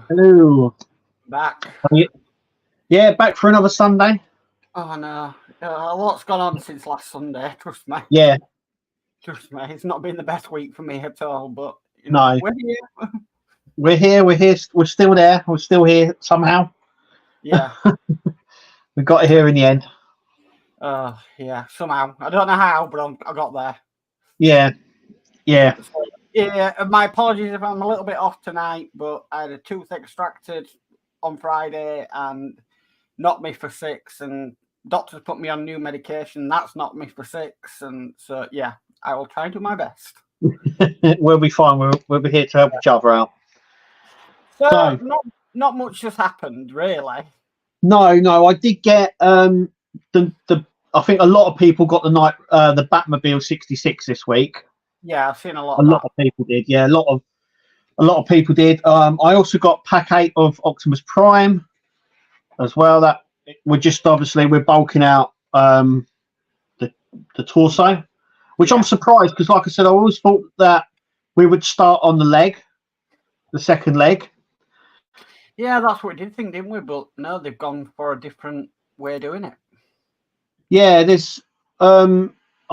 Hello. Back. Yeah, back for another Sunday. Oh no, a lot's gone on since last Sunday. Trust me. Yeah. Trust me. It's not been the best week for me at all. But you know, No. we're here. We're here. We're still there. We're still here somehow. Yeah. We got it here in the end. Yeah. Somehow, I don't know how, but I got there. Yeah. Yeah. So, yeah. My apologies if I'm a little bit off tonight, but I had a tooth extracted on Friday and knocked me for 6, and doctors put me on new medication. That's knocked me for 6, and so yeah, I will try and do my best. We'll be fine. We'll be here to help each other out. So not much has happened really. No. I did get the. I think a lot of people got the Batmobile 66 this week. Yeah, I've seen a lot. A lot of people did. Yeah, a lot of people did. I also got pack 8 of Optimus Prime as well. That we're bulking out the torso, which I'm surprised because, like I said, I always thought that we would start on the second leg. Yeah, that's what we did think, didn't we? But no, they've gone for a different way of doing it. Yeah, there's. I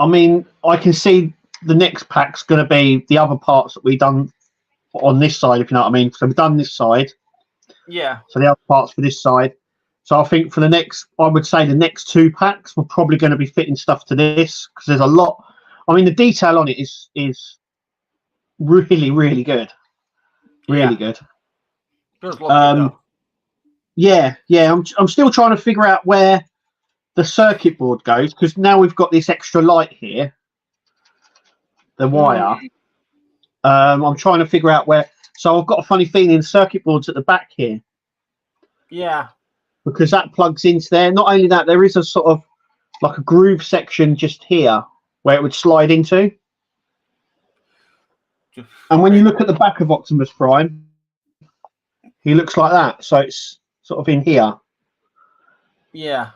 mean, I can see the next pack's going to be the other parts that we've done on this side, if you know what I mean. So we've done this side. Yeah. So the other parts for this side. So I think I would say the next 2 packs we're probably going to be fitting stuff to this because there's a lot. I mean, the detail on it is really, really good. Really good. Does look good, though. Yeah. I'm still trying to figure out where the circuit board goes because now we've got this extra light here, the wire. I'm trying to figure out where. So I've got a funny feeling the circuit board's at the back here. Yeah. Because that plugs into there. Not only that, there is a sort of like a groove section just here where it would slide into. And when you look at the back of Optimus Prime, he looks like that. So it's sort of in here. Yeah.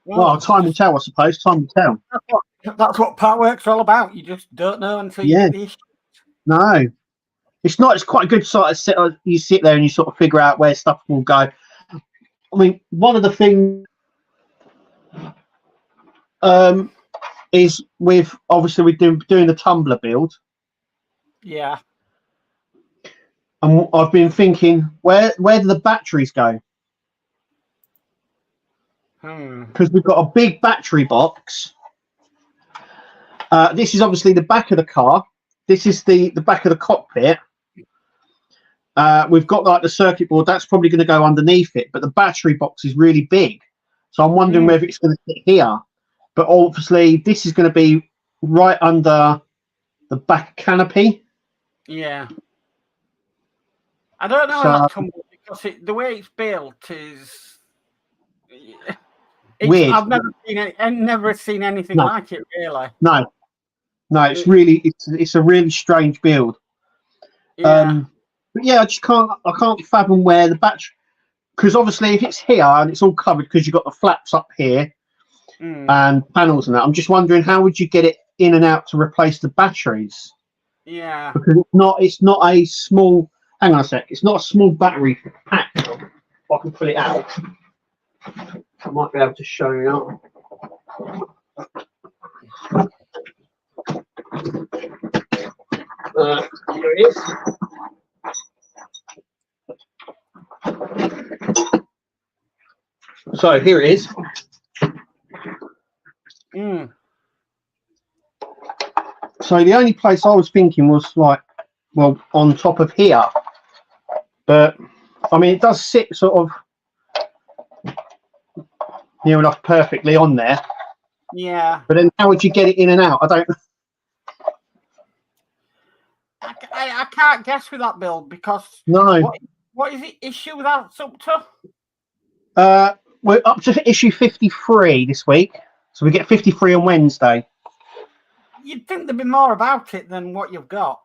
Well, time will tell, I suppose. Time will tell. That's what Partworks are all about. You just don't know until you get the issue. No. It's not. It's quite a good sort of you sit there and you sort of figure out where stuff will go. I mean, one of the things is with obviously we're doing the tumbler build. Yeah. And I've been thinking, where do the batteries go? Because we've got a big battery box. This is obviously the back of the car. This is the back of the cockpit. We've got like the circuit board. That's probably going to go underneath it. But the battery box is really big. So I'm wondering whether it's going to sit here. But obviously this is going to be right under the back canopy. Yeah. I don't know how come because the way it's built is weird. I've never seen anything like it really. No, it's a really strange build. Yeah. But yeah, I can't fathom where the battery, because obviously if it's here and it's all covered because you've got the flaps up here and panels and that, I'm just wondering how would you get it in and out to replace the batteries? Yeah. Because it's not a small. Hang on a sec. It's not a small battery pack. If I can pull it out, I might be able to show you. Here it is. So here it is. So the only place I was thinking was like, well, on top of here. But I mean, it does sit sort of near enough perfectly on there. Yeah. But then how would you get it in and out? I don't. I can't guess with that build because what is the issue that's up to? We're up to issue 53 this week, so we get 53 on Wednesday. You'd think there'd be more about it than what you've got.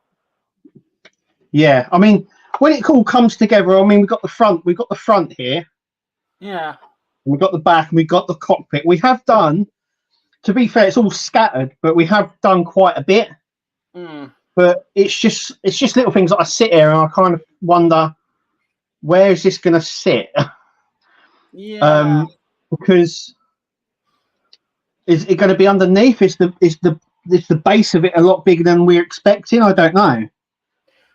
Yeah, I mean, when it all comes together, I mean, we've got the front here. Yeah. And we've got the back, and we've got the cockpit. We have done, to be fair, it's all scattered, but we have done quite a bit. But But it's just little things that I sit here and I kind of wonder, where is this going to sit? Yeah. Because is it going to be underneath? Is the base of it a lot bigger than we're expecting? I don't know.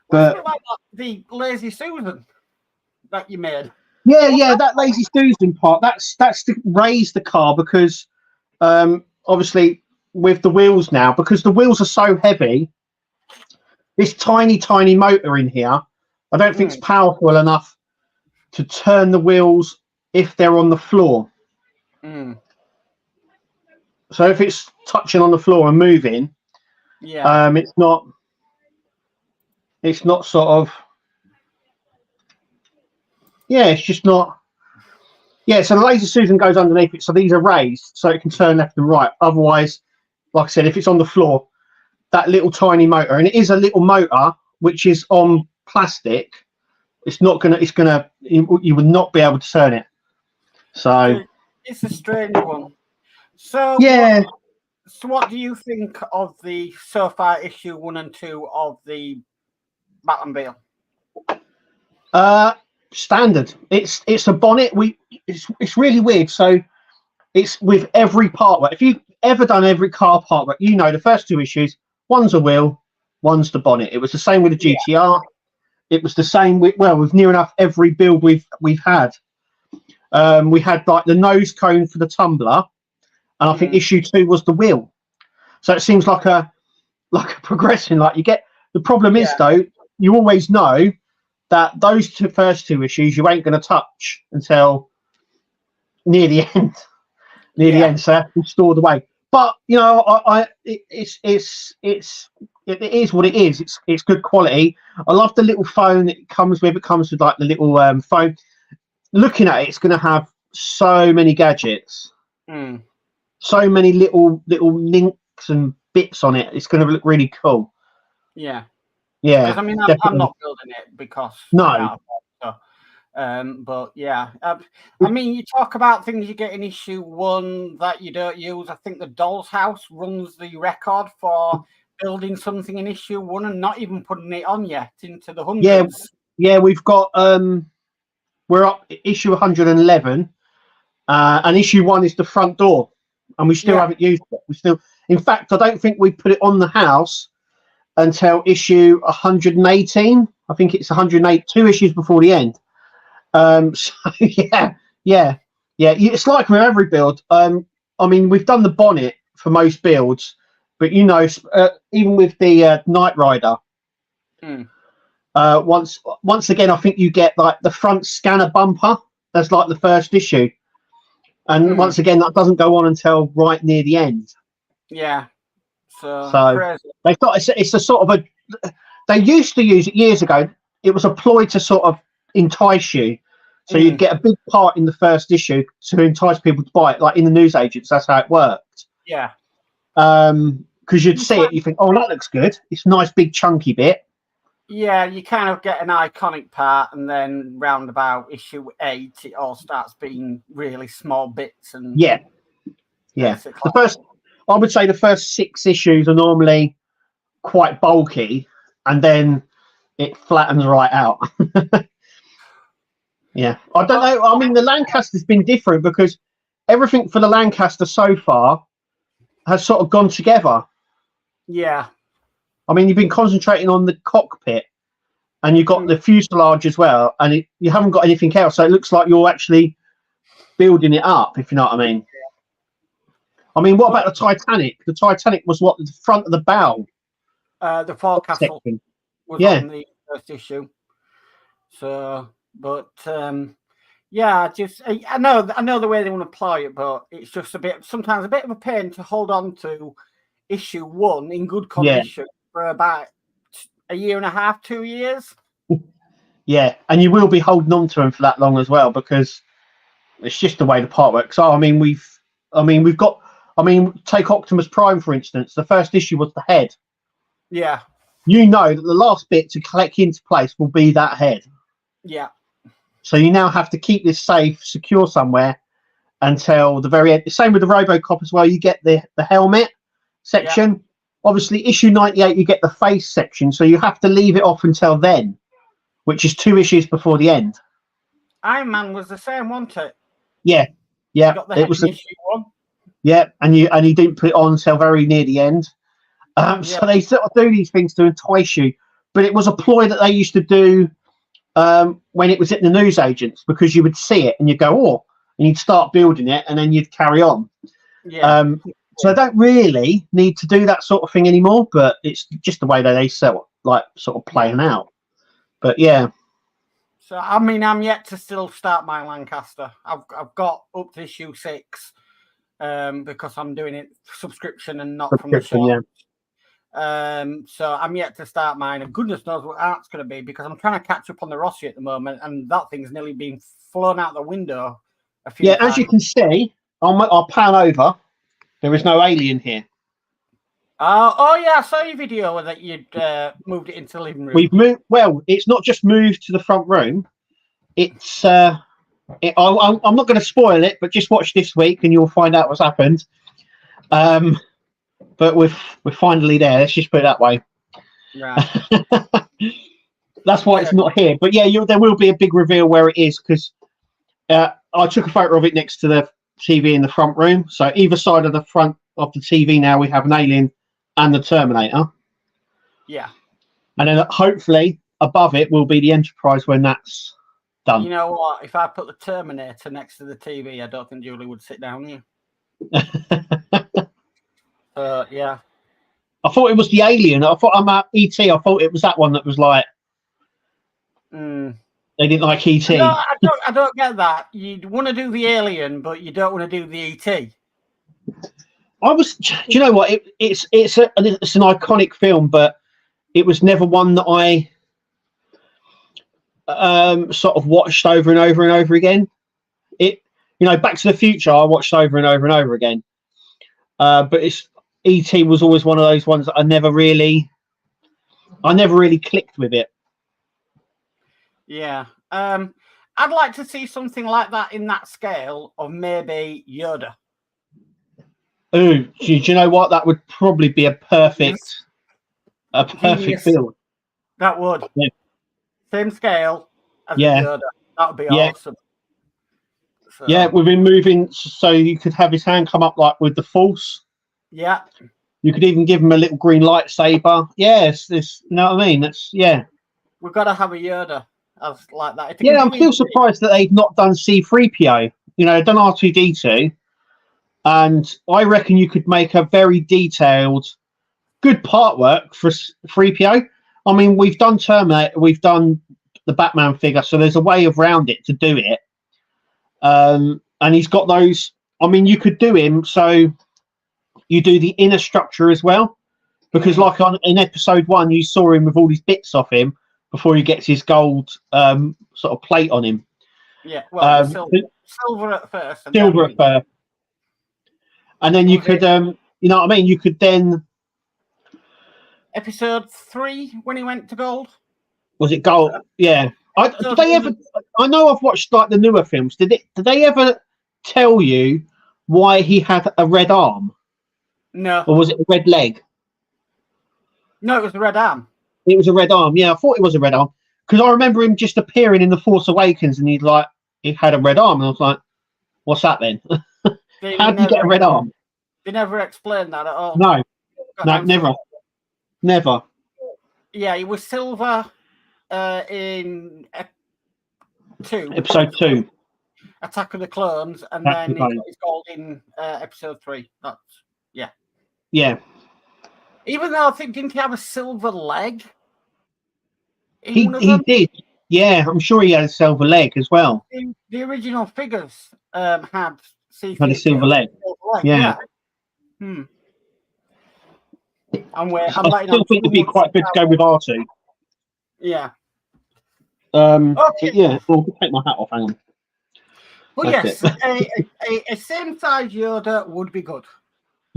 But like the Lazy Susan that you made. Yeah, that Lazy Susan part. That's to raise the car because obviously with the wheels now, because the wheels are so heavy, this tiny motor in here, I don't think it's powerful enough to turn the wheels if they're on the floor. So if it's touching on the floor and moving, it's not sort of, it's just not. Yeah, so the Lazy Susan goes underneath it, so these are raised so it can turn left and right. Otherwise, like I said, if it's on the floor, that little tiny motor, and it is a little motor which is on plastic, you would not be able to turn it. So it's a strange one. So what do you think of the so far issue 1 and 2 of the Batmobile? Standard. It's a bonnet. It's really weird. So it's with every partwork. If you've ever done every car partwork, you know the first 2 issues. One's a wheel, one's the bonnet. It was the same with the GTR. It was the same with near enough every build we've had. We had like the nose cone for the tumbler, and I think issue 2 was the wheel. So it seems like a progression. Like you get the problem is though, you always know that those first 2 issues you ain't going to touch until near the end. The end, so have to be stored away. But you know, it is what it is. It's good quality. I love the little phone it comes with. It comes with like the little phone. Looking at it, it's going to have so many gadgets, so many little links and bits on it. It's going to look really cool. Yeah. Yeah. I mean, I'm not building it because no. But yeah, I mean, you talk about things you get in issue 1 that you don't use. I think the Doll's House runs the record for building something in issue 1 and not even putting it on yet into the hundreds. Yeah, we've got we're up issue 111, and issue 1 is the front door, and we still haven't used it. In fact, I don't think we put it on the house until issue 118. I think it's 108, 2 issues before the end. So yeah. It's like with every build. I mean, we've done the bonnet for most builds, but you know, even with the Knight Rider, once again, I think you get like the front scanner bumper. That's like the first issue, and once again, that doesn't go on until right near the end. Yeah. So they thought it's a sort of a. They used to use it years ago. It was a ploy to sort of entice you. So you'd get a big part in the first issue to entice people to buy it, like in the newsagents. That's how it worked. Yeah. Because you'd see it, you think, oh, that looks good. It's a nice, big, chunky bit. Yeah, you kind of get an iconic part, and then round about issue 8, it all starts being really small bits. And yeah. I would say the first 6 issues are normally quite bulky, and then it flattens right out. Yeah, I don't know. I mean, the Lancaster's been different because everything for the Lancaster so far has sort of gone together. Yeah. I mean, you've been concentrating on the cockpit, and you've got the fuselage as well, and you haven't got anything else. So it looks like you're actually building it up, if you know what I mean. I mean, what about the Titanic? The Titanic was what, the front of the bow? The forecastle was on the first issue. So, but yeah, just I know the way they want to apply it, but it's just sometimes a bit of a pain to hold on to issue 1 in good condition for about a year and a half, 2 years. Yeah, and you will be holding on to them for that long as well because it's just the way the part works. So I mean, we've got. I mean, take Optimus Prime for instance. The first issue was the head. Yeah. You know that the last bit to collect into place will be that head. Yeah. So you now have to keep this safe, secure somewhere until the very end. Same with the RoboCop as well. You get the helmet section. obviously issue 98 you get the face section, so you have to leave it off until then, which is 2 issues before the end. Iron Man was the same, wasn't it? Yeah, You got the it was issue 1. Yeah, and he didn't put it on until very near the end. So they sort of do these things to entice you, but it was a ploy that they used to do when it was at the newsagents, because you would see it and you'd go, oh, and you'd start building it and then you'd carry on. So they don't really need to do that sort of thing anymore, but it's just the way that they sort of playing out. But yeah. So I mean, I'm yet to still start my Lancaster. I've got up to issue 6 because I'm doing it subscription and not from the shop. So I'm yet to start mine, and goodness knows what art's going to be, because I'm trying to catch up on the Rossi at the moment, and that thing's nearly been flown out the window a few times. As you can see, I'll pan over. There is no alien here. Oh yeah, I saw your video that you'd moved it into the living room. We've moved. Well, it's not just moved to the front room. It's. I'm not going to spoil it, but just watch this week and you'll find out what's happened. But we're finally there. Let's just put it that way. Right. That's why it's not here. But yeah, there will be a big reveal where it is, because I took a photo of it next to the TV in the front room. So either side of the front of the TV now we have an alien and the Terminator. Yeah. And then hopefully above it will be the Enterprise when that's done. You know what? If I put the Terminator next to the TV, I don't think Julie would sit down here. Yeah. I thought it was the alien. I thought I'm at ET. I thought it was that one that was like. They didn't like ET. No, I don't get that. You want to do the alien, but you don't want to do the ET. Do you know what? It's an iconic film, but it was never one that I sort of watched over and over and over again. Back to the Future, I watched over and over and over again. But ET was always one of those ones that I never really clicked with it. Yeah. I'd like to see something like that in that scale of maybe Yoda. Oh, do you know what? That would probably be a perfect build. That would. Yeah. Same scale as Yoda. That would be awesome. So, yeah, we've been moving so you could have his hand come up like with the Force. Yeah. You could even give him a little green lightsaber. Yes, you know what I mean? We've got to have a Yoda as like that. I'm still surprised that they've not done C-3PO. They've done R2-D2. And I reckon you could make a very detailed, good part work for 3PO. I mean, we've done Terminator, we've done the Batman figure, so there's a way around it to do it. And he's got those. I mean, you could do him so you do the inner structure as well, because like in episode 1, you saw him with all these bits off him before he gets his gold sort of plate on him. Yeah, well, silver at first. Silver at first. And then you could, you know what I mean? You could then. Episode 3 when he went to gold. Was it gold? Yeah. Did they ever? I know I've watched like the newer films. Did they ever tell you why he had a red arm? No. Or was it a red leg? No, it was a red arm. It was a red arm. Yeah, I thought it was a red arm because I remember him just appearing in The Force Awakens, and he had a red arm, and I was like, "What's that then?" How did you get a red arm? They never explained that at all. No, never. Yeah, he was silver in episode 2, Attack of the Clones, and then he got his gold in episode 3. That's yeah. Even though I think didn't he have a silver leg? He did. Yeah, I'm sure he had a silver leg as well. The original figures had a silver leg. Yeah. I'm I still think it'd be quite good to go with R2. Yeah. Okay. Yeah, I'll take my hat off. Hang on. But yes, a same size Yoda would be good.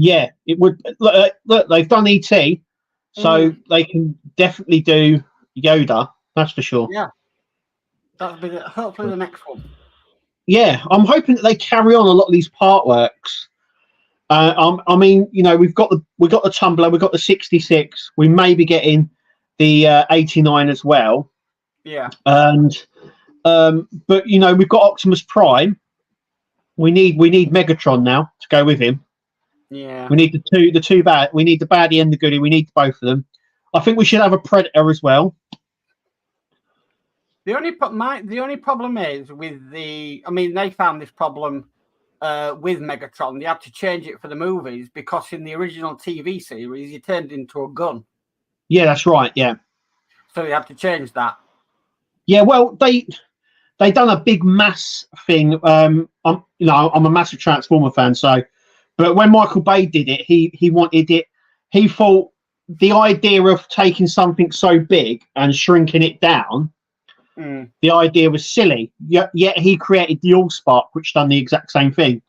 Yeah, it would. Look, they've done ET, so they can definitely do Yoda. That's for sure. Yeah. That'll be hopefully the next one. Yeah, I'm hoping that they carry on a lot of these part works I mean, you know, we've got the Tumbler, we've got the 66. We may be getting the 89 as well. Yeah. And but you know, we've got Optimus Prime. We need Megatron now to go with him. Yeah. We need the two bad. We need the baddie and the goodie. We need both of them. I think we should have a Predator as well. The only problem is with the. I mean, they found this problem with Megatron. They had to change it for the movies because in the original TV series, he turned into a gun. Yeah, that's right. Yeah. So they had to change that. Yeah. Well, they done a big mass thing. I'm a massive Transformer fan, so. But when Michael Bay did it, he wanted it. He thought the idea of taking something so big and shrinking it down, the idea was silly. Yet he created the Allspark, which done the exact same thing.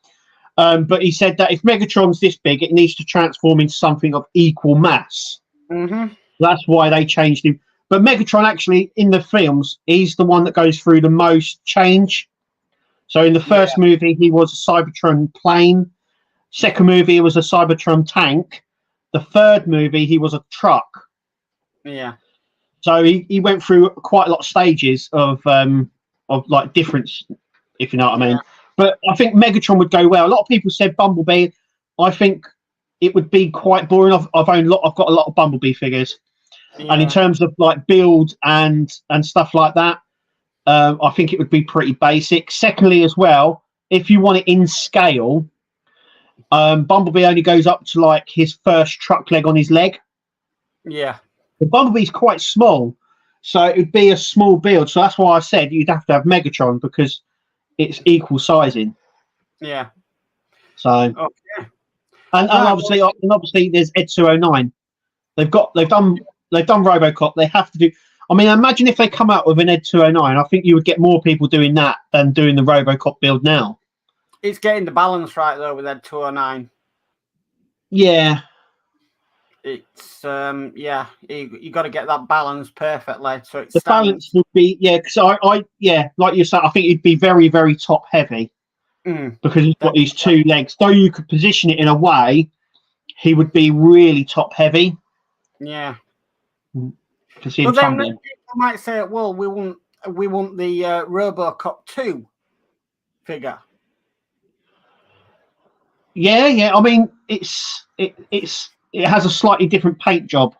But he said that if Megatron's this big, it needs to transform into something of equal mass. Mm-hmm. That's why they changed him. But Megatron, actually, in the films, he's the one that goes through the most change. So in the first movie, he was a Cybertron plane. Second movie, it was a Cybertron tank. The third movie, he was a truck. Yeah. So he went through quite a lot of stages of like difference, if you know what I mean. But I think Megatron would go well. A lot of people said Bumblebee. I think it would be quite boring. I've got a lot of Bumblebee figures, and in terms of like build and stuff like that, I think it would be pretty basic. Secondly, as well, if you want it in scale. Bumblebee only goes up to like his first truck leg on his leg. Yeah. The Bumblebee's quite small, so it would be a small build. So that's why I said you'd have to have Megatron because it's equal sizing. Yeah. So. Okay. And obviously there's Ed 209. They've done RoboCop. They have to do. I mean, imagine if they come out with an Ed 209. I think you would get more people doing that than doing the RoboCop build now. It's getting the balance right though with Ed 209. Yeah. It's you got to get that balance perfectly. So it's the balance would be because I like you said, I think it'd be very, very top heavy because he's got these two legs. Though you could position it in a way, he would be really top heavy. Yeah. To see him then tumbling. People might say, well, we want the RoboCop 2 figure. Yeah. I mean, it has a slightly different paint job.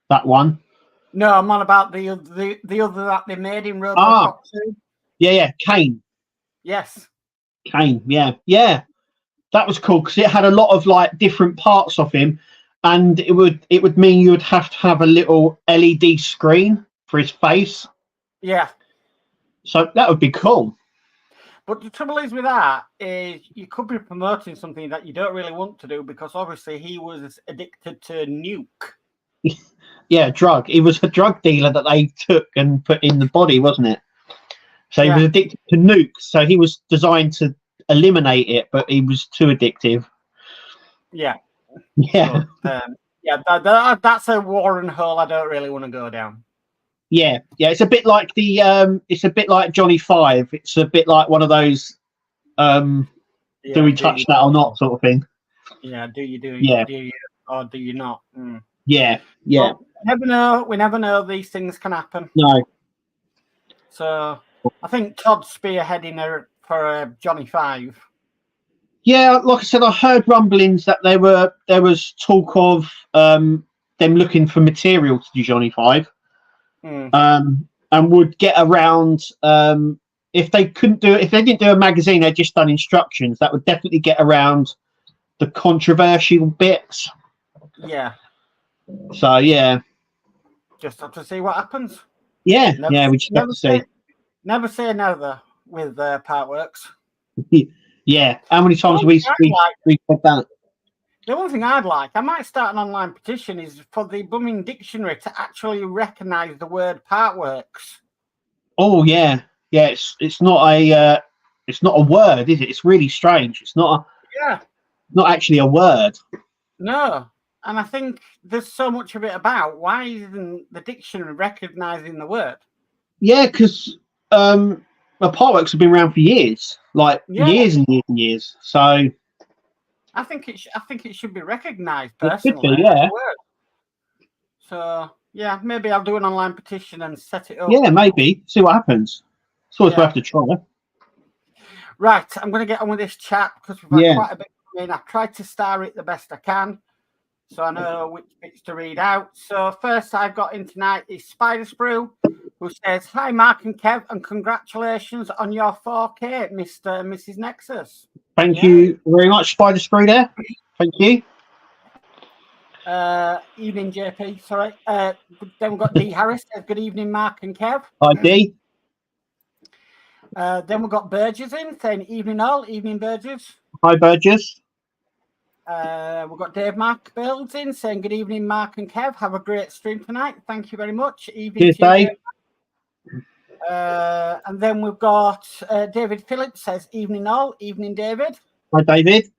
That one. No, I'm on about the other that they made in RoboCop 2. Yeah, Kane. Yes. Kane. Yeah. That was cool because it had a lot of like different parts of him, and it would mean you would have to have a little LED screen for his face. Yeah. So that would be cool. But the trouble is with that is you could be promoting something that you don't really want to do because obviously he was addicted to nuke. Yeah, drug. He was a drug dealer that they took and put in the body, wasn't it? So he was addicted to nuke. So he was designed to eliminate it, but he was too addictive. Yeah. Yeah. But, that's a Warren hole I don't really want to go down. Yeah. It's a bit like it's a bit like Johnny Five. It's a bit like one of those. Do we touch that or not, sort of thing. Yeah. Do you? Yeah. Do you or do you not? Yeah. Well, we never know. These things can happen. No. So I think Todd's spearheading for Johnny Five. Yeah, like I said, I heard rumblings that there was talk of them looking for material to do Johnny Five. And would get around if they didn't do a magazine, they'd just done instructions. That would definitely get around the controversial bits. Yeah. So yeah. Just have to see what happens. Yeah, we just have to see. Never say never with Partworks. Yeah. How many times we said that? The one thing I'd like, I might start an online petition, is for the Bumming Dictionary to actually recognise the word Partworks. Oh yeah. It's not a word, is it? It's really strange. It's not not actually a word. No, and I think there's so much of it about. Why isn't the dictionary recognising the word? Yeah, because Partworks have been around for years, years and years and years. So. I think it should be recognised It personally. should be, yeah. So yeah, maybe I'll do an online petition and set it up. Yeah, maybe. See what happens. It's always worth a try. Right, I'm going to get on with this chat because we've had quite a bit. I've tried to star it the best I can, so I know which bits to read out. So first I've got in tonight is Spider Sprue, who says, "Hi Mark and Kev, and congratulations on your 4K, Mr. and Mrs. Nexus." Thank you very much, Spider Sprue there. Thank you. Evening, JP. Sorry. Then we've got D Harris. Says, "Good evening, Mark and Kev." Hi, D. Then we've got Burgess in saying, "Evening all." Evening, Burgess. Hi, Burgess. We've got Dave Mark Builds in saying, "Good evening, Mark and Kev. Have a great stream tonight. Thank you very much." Evening, Dave. And then we've got David Phillips says, "Evening all." Evening, David. Hi, David.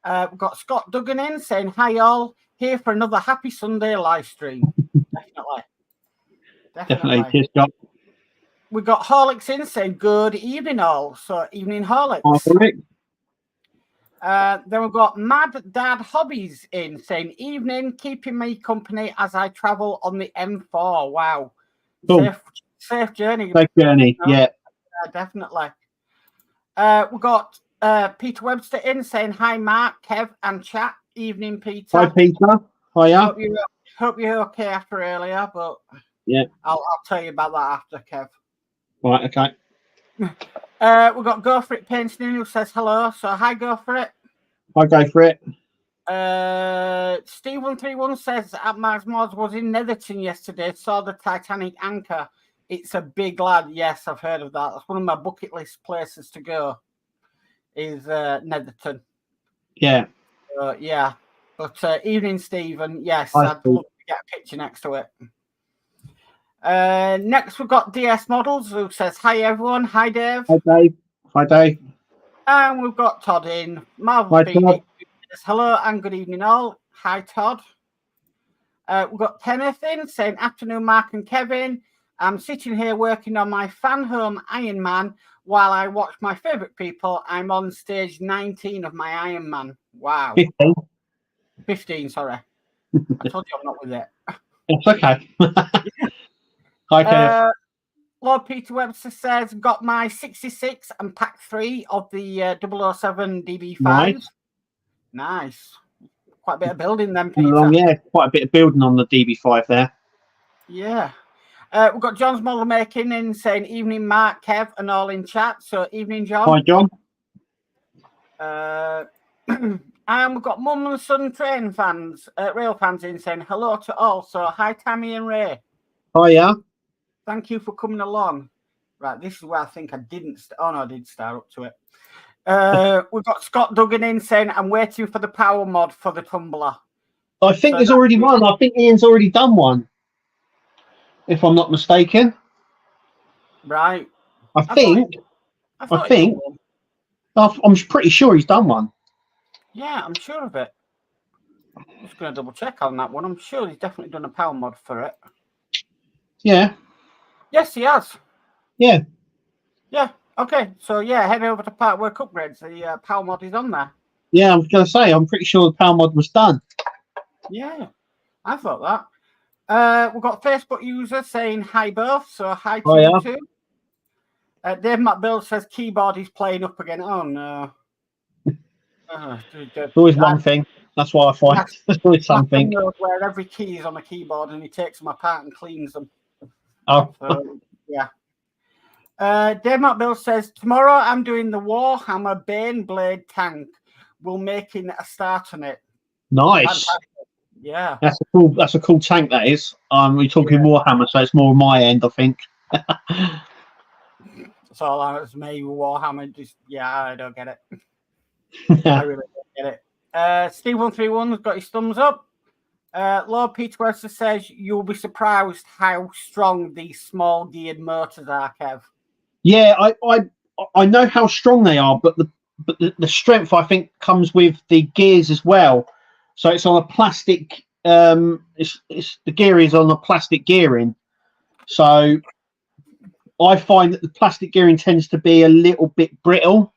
We've got Scott Duggan in saying, "Hi all. Here for another happy Sunday live stream." Definitely. Cheers, Scott. We've got Horlicks in saying, "Good evening all." So evening, Horlicks. Then we've got Mad Dad Hobbies in saying, "Evening, keeping me company as I travel on the M4. Wow. Cool. Safe journey. Safe journey, yeah. Definitely. We've got Peter Webster in saying, "Hi Mark, Kev and chat." Evening, Peter. Hi, Peter. Hiya. Hope you're okay after earlier, but yeah, I'll tell you about that after, Kev. Right, okay. We've got Go For It Painting who says hello. So hi, Go For It. I'll go for it. Steve131 says Modz was in Netherton yesterday, saw the Titanic anchor. It's a big lad. Yes, I've heard of that. That's one of my bucket list places to go, is Netherton. Yeah. Yeah. But evening, Stephen. Yes, I'd love to get a picture next to it. Next, we've got DS Models who says, "Hi, everyone." Hi, Dave. Hi, Dave. Hi, Dave. And we've got Todd in. Marvel Hi, Phoenix Todd. says, "Hello and good evening, all." Hi, Todd. We've got Kenneth in saying, "Afternoon, Mark and Kevin. I'm sitting here working on my fan home Iron Man while I watch my favourite people. I'm on stage 19 of my Iron Man." Wow. 15, sorry. I told you I'm not with it. It's okay. Hi, Kenneth. Lord Peter Webster says, "Got my 66 and pack 3 of the 007 DB5. Nice. Quite a bit of building then, Peter. Yeah, quite a bit of building on the DB5 there. Yeah. We've got John's model making in saying, "Evening, Mark, Kev, and all in chat." So evening, John. Hi, John. And we've got Mum and Son train fans, rail fans in saying, "Hello to all." So hi, Tammy and Ray. Hiya. Thank you for coming along. Right, this is where I think I didn't. Oh no, I did start up to it. We've got Scott Duggan in saying, "I'm waiting for the power mod for the tumbler." I think there's already one. I think Ian's already done one, if I'm not mistaken. Right. I'm pretty sure he's done one. Yeah, I'm sure of it. I'm just going to double check on that one. I'm sure he's definitely done a power mod for it. Yeah. Yes, he has. Yeah. Yeah. Okay. So yeah, head over to Partwork Upgrades. The power mod is on there. Yeah, I was going to say, I'm pretty sure the power mod was done. Yeah, I thought that. We've got Facebook users saying hi both. So hi to you too. Dave McBill says keyboard is playing up again. Oh no. There's always one thing. That's why I find there's always something. Where every key is on a keyboard and he takes them apart and cleans them. Oh. So, yeah. Dave McBill says, "Tomorrow I'm doing the Warhammer Bane Blade tank. We're making a start on it." Nice. Fantastic. Yeah. That's a cool tank, that is. We're talking Warhammer, so it's more my end, I think. It's all out of me with Warhammer. Just I don't get it. I really don't get it. Steve131's got his thumbs up. Lord Peter Webster says, "You'll be surprised how strong these small geared motors are, Kev." Yeah, I know how strong they are, but the strength, I think, comes with the gears as well. So it's on a plastic. It's the gear is on a plastic gearing. So I find that the plastic gearing tends to be a little bit brittle.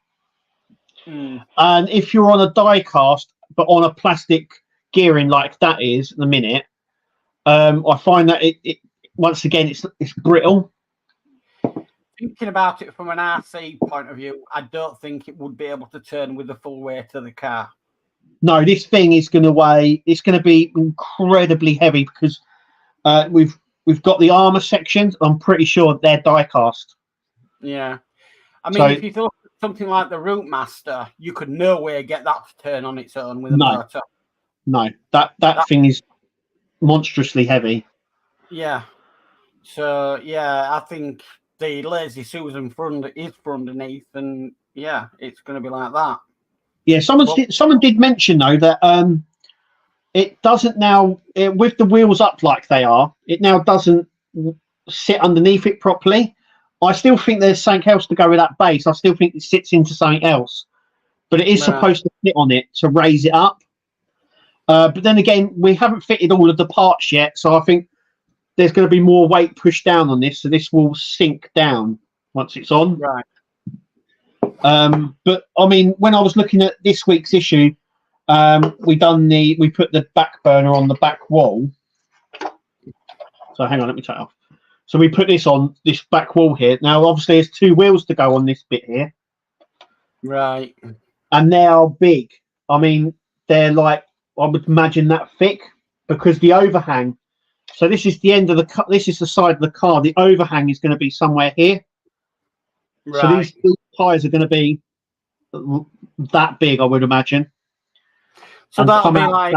And if you're on a die cast, but on a plastic gearing like that is at the minute, I find that it once again it's brittle. Thinking about it from an RC point of view, I don't think it would be able to turn with the full weight of the car. No, this thing is going to weigh. It's going to be incredibly heavy because we've got the armor sections. I'm pretty sure they're die cast. Yeah, I mean, if you thought something like the Route Master, you could nowhere get that to turn on its own with a motor. No, that thing is monstrously heavy. Yeah. So yeah, I think the Lazy Susan is for underneath, and yeah, it's going to be like that. Yeah, someone did mention though that it doesn't now with the wheels up like they are. It now doesn't sit underneath it properly. I still think there's something else to go with that base. I still think it sits into something else, but it is supposed to sit on it to raise it up. But then again, we haven't fitted all of the parts yet, so I think there's going to be more weight pushed down on this, so this will sink down once it's on. Right. But I mean, when I was looking at this week's issue, we put the back burner on the back wall. So hang on, let me take it off. So we put this on this back wall here. Now, obviously, there's 2 wheels to go on this bit here. Right. And they are big. I mean, they're like, I would imagine that thick because the overhang. So this is the end of the car. This is the side of the car. The overhang is going to be somewhere here. Right. So these tyres are going to be that big, I would imagine. So that'll be like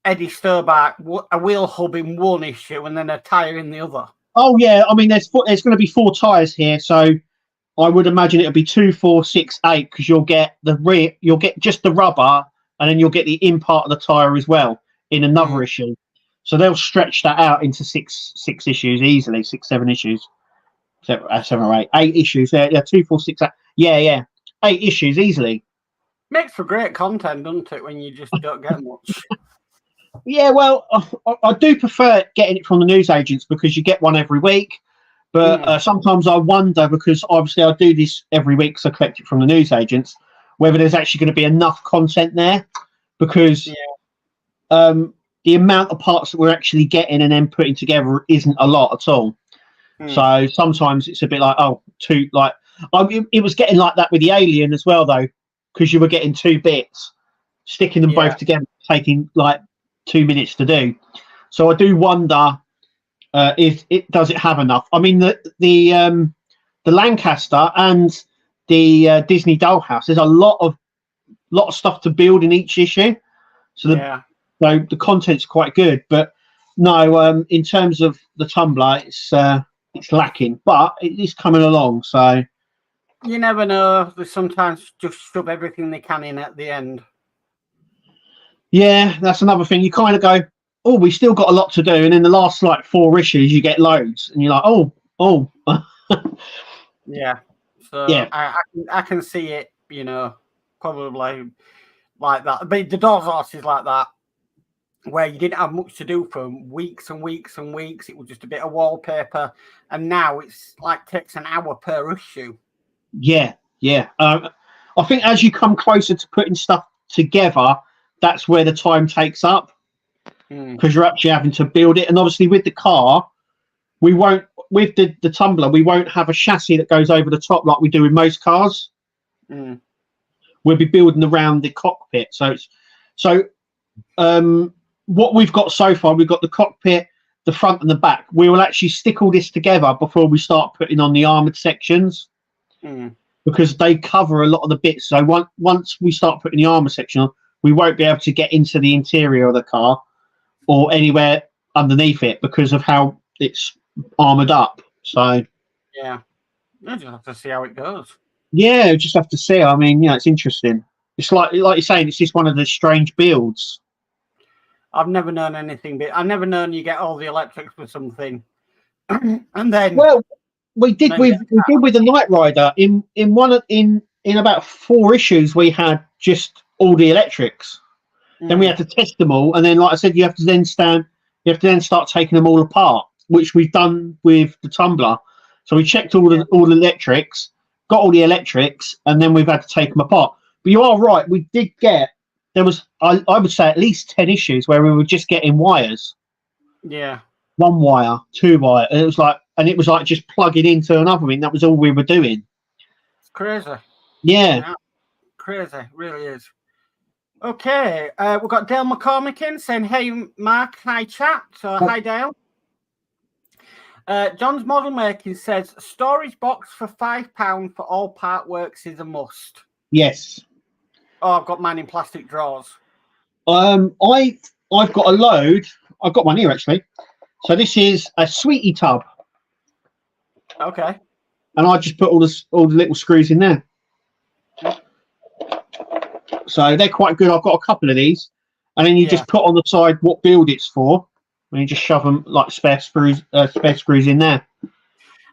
Eddie Sturback, a wheel hub in one issue and then a tyre in the other. Oh yeah, I mean there's going to be 4 tyres here, so I would imagine it'll be 2, 4, 6, 8 because you'll get the rear, you'll get just the rubber, and then you'll get the in part of the tyre as well in another issue. So they'll stretch that out into six issues easily, 6, 7 issues, 7 or 8 issues. Yeah, 2, 4, 6, 8. Yeah, 8 issues easily. Makes for great content, doesn't it? When you just don't get much. Yeah, well, I do prefer getting it from the newsagents because you get one every week. But sometimes I wonder, because obviously I do this every week because I collect it from the newsagents, whether there's actually going to be enough content there. Because the amount of parts that we're actually getting and then putting together isn't a lot at all. So sometimes it's a bit like, it was getting like that with the Alien as well, though, because you were getting 2 bits, sticking them both together, taking like 2 minutes to do. So I do wonder if it does it have enough. I mean, the Lancaster and the Disney Dollhouse, there's a lot of stuff to build in each issue. So the content's quite good, but no, in terms of the Tumbler, it's lacking, but it is coming along. So you never know. They sometimes just shove everything they can in at the end. Yeah, that's another thing. You kind of go, oh, we still got a lot to do, and in the last like 4 issues, you get loads, and you're like, oh. Yeah. So yeah, I can see it. Probably like that. But the Doors Horse is like that, where you didn't have much to do for weeks and weeks and weeks. It was just a bit of wallpaper, and now it's like takes an hour per issue. Yeah. I think as you come closer to putting stuff together, that's where the time takes up, because you're actually having to build it. And obviously with the car, we won't, with the Tumbler, we won't have a chassis that goes over the top like we do with most cars. We'll be building around the cockpit. So what we've got so far, we've got the cockpit, the front and the back. We will actually stick all this together before we start putting on the armoured sections, because they cover a lot of the bits. So once we start putting the armour section on, we won't be able to get into the interior of the car or anywhere underneath it because of how it's armoured up. So yeah, you just have to see how it goes. Yeah, just have to see. I mean, it's interesting. It's like you're saying, it's just one of the strange builds. I've never known anything, but I've never known you get all the electrics for something, and then we did with the Knight Rider in about 4 issues. We had just all the electrics. Then we had to test them all, and then, like I said, you have to then start taking them all apart, which we've done with the Tumbler. So we checked all the electrics, got all the electrics, and then we've had to take them apart. But you are right. We did get there was I would say at least 10 issues where we were just getting wires. Yeah. 1 wire, 2 wire. And it was like just plugging into another thing. That was all we were doing. It's crazy. Yeah. Crazy, really is. Okay, we've got Dale McCormick in saying, "Hey, Mark, hi chat." So, hi, Dale. John's Model Making says, "Storage box for £5 for all Partworks is a must." Yes. Oh, I've got mine in plastic drawers. I've got a load. I've got one here actually. So this is a sweetie tub. Okay. And I just put all the little screws in there. So they're quite good. I've got a couple of these, and then you just put on the side what build it's for, and you just shove them like spare screws in there.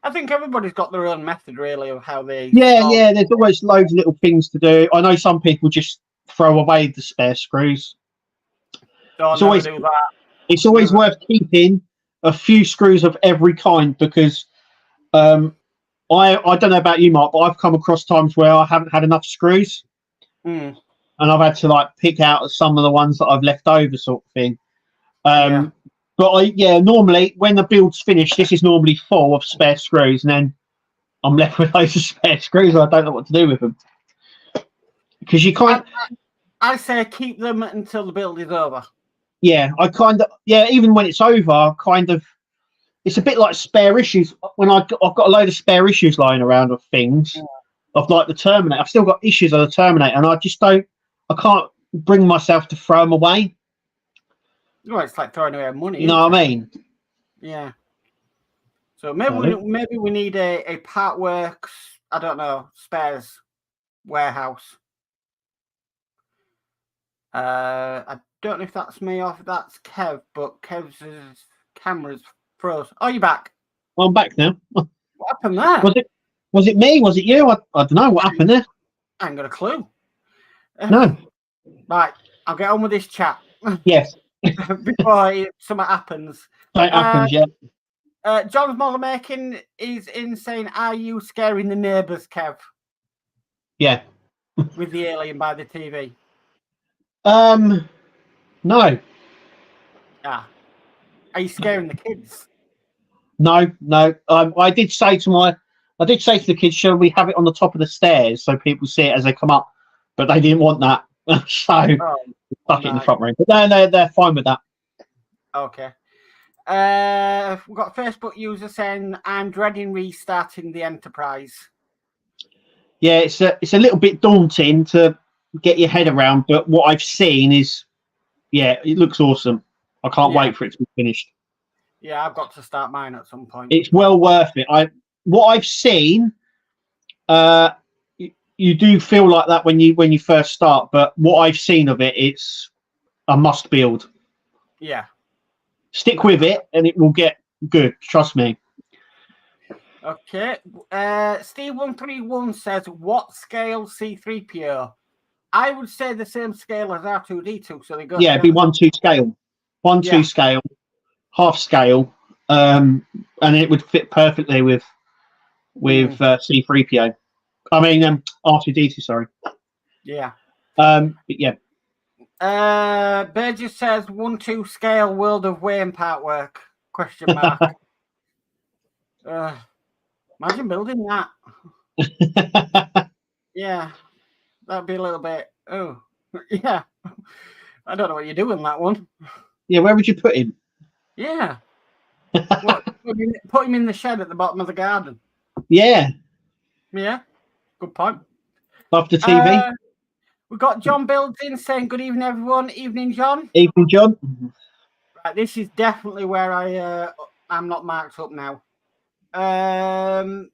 I think everybody's got their own method, really, of how they. Yeah. There's always loads of little things to do. I know some people just throw away the spare screws. It's always worth keeping a few screws of every kind because I don't know about you, Mark, but I've come across times where I haven't had enough screws. And I've had to like pick out some of the ones that I've left over, sort of thing. But normally when the build's finished, this is normally full of spare screws, and then I'm left with loads of spare screws. I don't know what to do with them because you can't. I say keep them until the build is over. Yeah, even when it's over, it's a bit like spare issues. When I've got a load of spare issues lying around of things, of like the Terminator. I've still got issues of the Terminator, and I can't bring myself to throw them away. Well, it's like throwing away money. You know what I mean? Yeah. So maybe we need a Partworks, I don't know, spares warehouse. I don't know if that's me or if that's Kev, but Kev's camera's froze. Oh, you're back. Well, I'm back now. What happened there? Was it me? Was it you? I don't know what happened there. I ain't got a clue. No. Right, I'll get on with this chat. Yes. Before something happens. It happens, yeah. John's Model Making is insane. Are you scaring the neighbours, Kev? Yeah. With the alien by the TV? No. Ah. Are you scaring the kids? No. I did say to the kids, shall we have it on the top of the stairs so people see it as they come up? But they didn't want that. So stuck it in the front room. But they're fine with that. Okay. We've got a Facebook user saying, "I'm dreading restarting the Enterprise." Yeah, it's a little bit daunting to get your head around, but what I've seen is, it looks awesome. I can't wait for it to be finished. Yeah, I've got to start mine at some point. It's well worth it. What I've seen, you do feel like that when you first start, but what I've seen of it, it's a must build. Yeah. Stick with it and it will get good. Trust me. Okay. Steve131 says, "What scale C3PO?" I would say the same scale as R2D2. So they go. Yeah, it'd be 1/2 scale. 1/2 scale, half scale, and it would fit perfectly with C3PO. I mean, R2D2. Sorry. Yeah. But yeah. Burgess says 1/2 scale World of Wayne Partwork? Question mark. Imagine building that. Yeah, that'd be a little bit. Oh, yeah. I don't know what you do in that one. Yeah, where would you put him? Yeah. Put him in the shed at the bottom of the garden. Yeah. Yeah. Good point. After TV. We've got John Builds in saying, "Good evening, everyone." Evening, John. Evening, John. Right, this is definitely where I'm not marked up now. So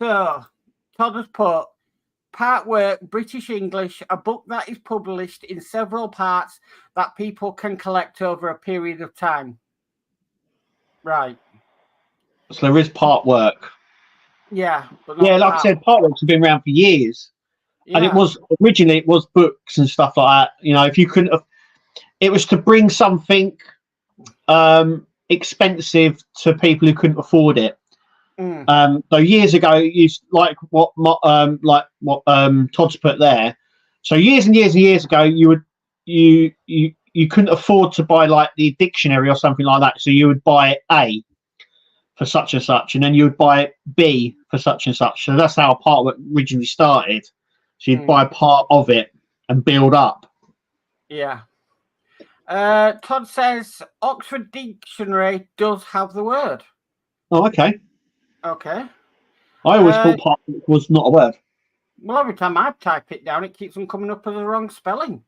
Todd has put Partwork British English, a book that is published in several parts that people can collect over a period of time. Right. So there is Partwork. Yeah. Yeah, like I said, Partworks have been around for years. Yeah. And it was books and stuff like that. You know, if you couldn't have, it was to bring something expensive to people who couldn't afford it. So years ago, it used like what Todd's put there. So years and years and years ago, you couldn't afford to buy like the dictionary or something like that. So you would buy A for such and such, and then you would buy B for such and such. So that's how Partwork originally started. So you'd buy part of it and build up. Yeah. Todd says Oxford Dictionary does have the word. Oh, okay. Okay. I always thought Partwork was not a word. Well, every time I type it down, it keeps on coming up as the wrong spelling.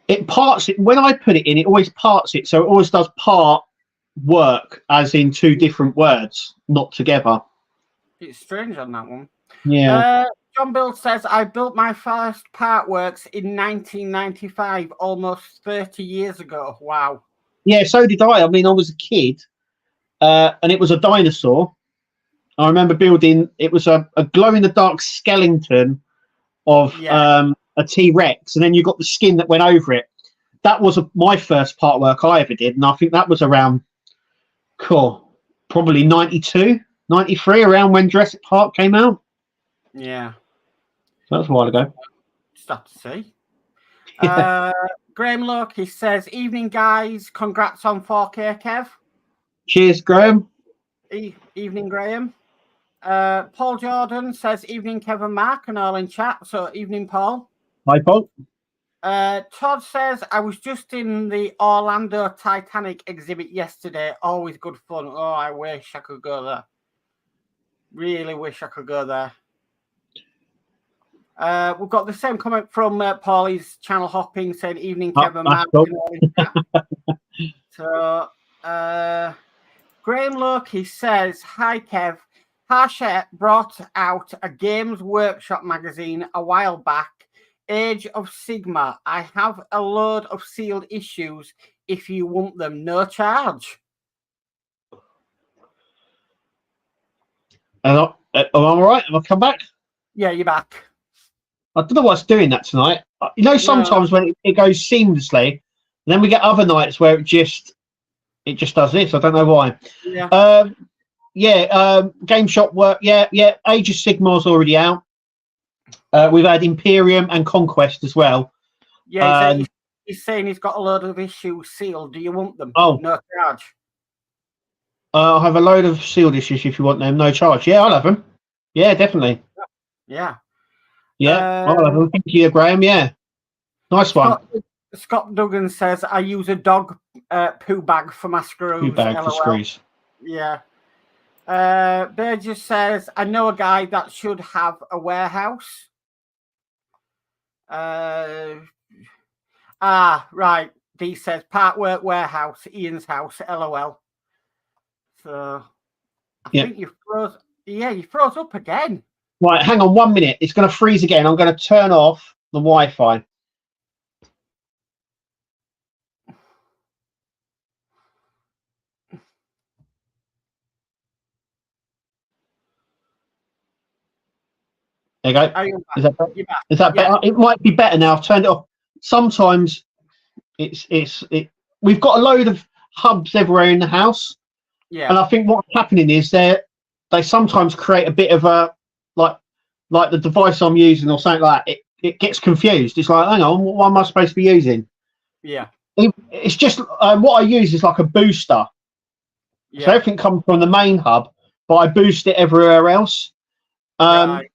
It parts it when I put it in. It always parts it, so it always does part work as in two different words, not together. It's strange on that one. Yeah. John Bill says I built my first Partworks in 1995, almost 30 years ago. Wow. Yeah, so did I. I mean, I was a kid, and it was a dinosaur. I remember building. It was a glow-in-the-dark skeleton of a T-Rex, and then you got the skin that went over it. That was my first Partwork I ever did, and I think that was around, probably 92, 93, around when Jurassic Park came out. Yeah. So that's a while ago. Just have to see. Graham Loki says, evening, guys. Congrats on 4K, Kev. Cheers, Graham. Evening, Graham. Paul Jordan says, evening, Kevin, Mark, and all in chat. So, evening, Paul. Hi, Paul. Todd says, I was just in the Orlando Titanic exhibit yesterday. Always good fun. Oh, I wish I could go there. Really wish I could go there. We've got the same comment from Paulie's channel hopping saying, evening, Kevin, Mark. Cool. So, Graham Loki says, hi, Kev. Hachette brought out a Games Workshop magazine a while back, Age of Sigma. I have a load of sealed issues if you want them, no charge. Am I all right? Have I come back? Yeah, you're back. I don't know what's doing that tonight. You know, sometimes when it goes seamlessly, then we get other nights where it just does this. I don't know why. Game Shop work. Yeah. Age of Sigmar's already out. We've had Imperium and Conquest as well. Yeah, he's saying he's got a load of issues sealed. Do you want them? Oh, no charge. I'll have a load of sealed issues if you want them. No charge. Yeah, I'll have them. Yeah, definitely. Yeah. I'll have them. Thank you, Graham. Yeah. Nice one. Scott Duggan says, I use a dog poo bag for my screws. Poo bag for screws. Yeah. Burgess says, I know a guy that should have a warehouse. Right. D says, Partwork warehouse, Ian's house, LOL. So, I think you froze. Yeah, you froze up again. Right, hang on 1 minute. It's going to freeze again. I'm going to turn off the Wi-Fi. There you go. Is that better? Is that better? It might be better now. I've turned it off. Sometimes we've got a load of hubs everywhere in the house. Yeah. And I think what's happening is they sometimes create a bit of a like the device I'm using or something like that. It gets confused. It's like, hang on, what am I supposed to be using? Yeah. It's just what I use is like a booster. Yeah. So everything comes from the main hub, but I boost it everywhere else. And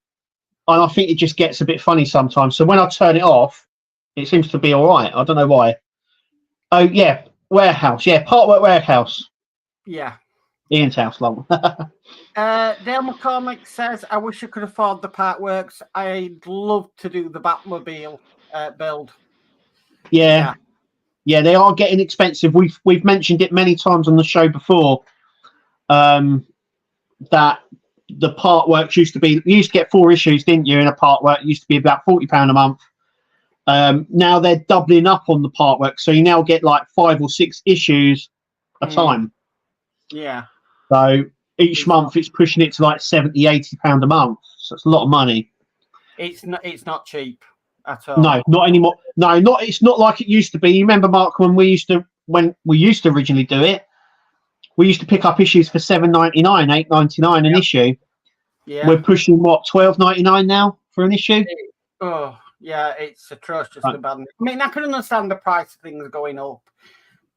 I think it just gets a bit funny sometimes. So when I turn it off, it seems to be all right. I don't know why. Oh, yeah. Warehouse. Yeah, Partwork warehouse. Yeah. Ian's house, long. Dale McCormick says, I wish I could afford the Partworks. I'd love to do the Batmobile build. Yeah, they are getting expensive. We've mentioned it many times on the show before. That the Partworks you used to get 4 issues, didn't you? In a Partwork, it used to be about £40 a month. Now they're doubling up on the Partwork, so you now get like 5 or 6 issues a time. Yeah. So each month it's pushing it to like £70-80 a month. So it's a lot of money. It's not cheap at all. No, not anymore. It's not like it used to be. You remember, Mark, when we used to originally do it, we used to pick up issues for $7.99, $8.99 an issue. Yeah. We're pushing what, $12.99 now for an issue? Oh, yeah, it's atrocious. The bad. I mean, I can understand the price of things going up,